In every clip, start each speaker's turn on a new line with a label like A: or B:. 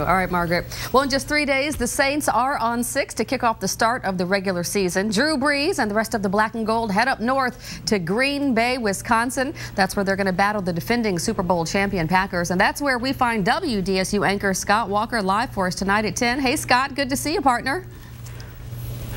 A: All right, Margaret. Well, in just 3 days, the Saints are on 6 to kick off the start of the regular season. Drew Brees and the rest of the black and gold head up north to Green Bay, Wisconsin. That's where they're going to battle the defending Super Bowl champion Packers. And that's where we find WDSU anchor Scott Walker live for us tonight at 10. Hey, Scott, good to see you, partner.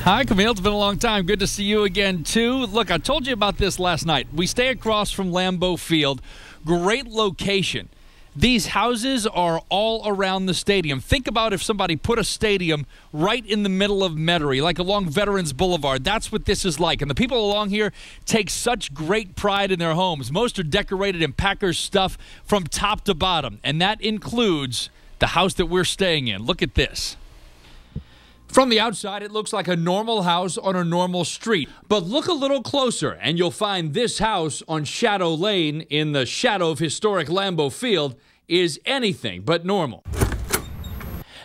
B: Hi, Camille. It's been a long time. Good to see you again, too. Look, I told you about this last night. We stay across from Lambeau Field. Great location. These houses are all around the stadium. Think about if somebody put a stadium right in the middle of Metairie, like along Veterans Boulevard. That's what this is like. And the people along here take such great pride in their homes. Most are decorated in Packers stuff from top to bottom. And that includes the house that we're staying in. Look at this. From the outside, it looks like a normal house on a normal street. But look a little closer, and you'll find this house on Shadow Lane in the shadow of historic Lambeau Field is anything but normal.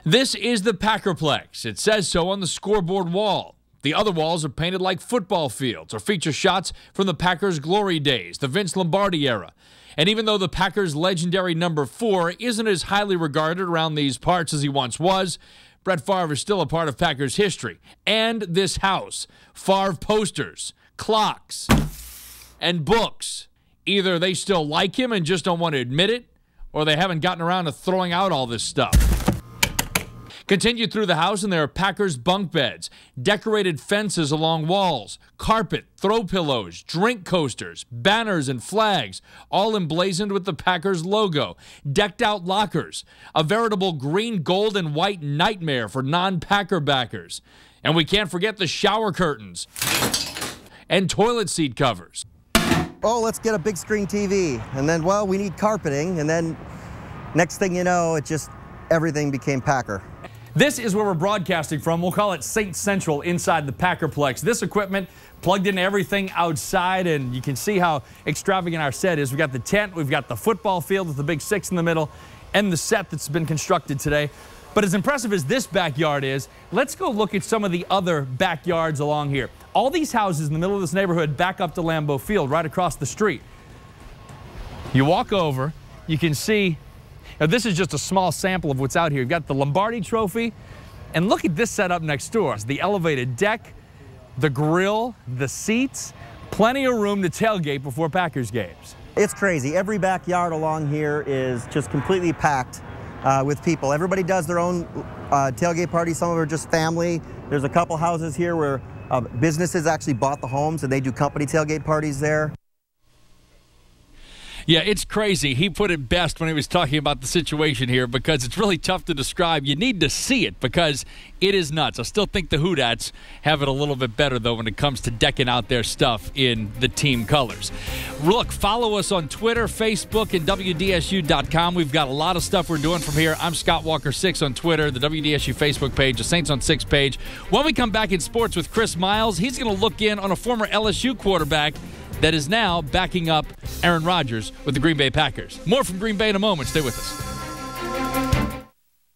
B: This is the PackerPlex. It says so on the scoreboard wall. The other walls are painted like football fields or feature shots from the Packers' glory days, the Vince Lombardi era. And even though the Packers' legendary number 4 isn't as highly regarded around these parts as he once was, Brett Favre is still a part of Packers history. And this house, Favre posters, clocks, and books. Either they still like him and just don't want to admit it, or they haven't gotten around to throwing out all this stuff. Continue through the house, and there are Packers bunk beds, decorated fences along walls, carpet, throw pillows, drink coasters, banners, and flags, all emblazoned with the Packers logo, decked out lockers, a veritable green, gold, and white nightmare for non-Packer backers. And we can't forget the shower curtains and toilet seat covers.
C: Oh, let's get a big screen TV. And then, well, we need carpeting. And then next thing you know, everything became Packer.
B: This is where we're broadcasting from. We'll call it Saint Central inside the PackerPlex. This equipment plugged into everything outside, and you can see how extravagant our set is. We've got the tent, we've got the football field with the big 6 in the middle, and the set that's been constructed today. But as impressive as this backyard is, let's go look at some of the other backyards along here. All these houses in the middle of this neighborhood back up to Lambeau Field, right across the street. You walk over, you can see. Now, this is just a small sample of what's out here. You've got the Lombardi Trophy, and look at this setup next door. It's the elevated deck, the grill, the seats, plenty of room to tailgate before Packers games.
C: It's crazy. Every backyard along here is just completely packed with people. Everybody does their own tailgate parties. Some of them are just family. There's a couple houses here where businesses actually bought the homes, and they do company tailgate parties there.
B: Yeah, it's crazy. He put it best when he was talking about the situation here because it's really tough to describe. You need to see it because it is nuts. I still think the Houdats have it a little bit better, though, when it comes to decking out their stuff in the team colors. Look, follow us on Twitter, Facebook, and WDSU.com. We've got a lot of stuff we're doing from here. I'm Scott Walker 6 on Twitter, the WDSU Facebook page, the Saints on 6 page. When we come back in sports with Chris Miles, he's going to look in on a former LSU quarterback that is now backing up Aaron Rodgers with the Green Bay Packers. More from Green Bay in a moment. Stay with us.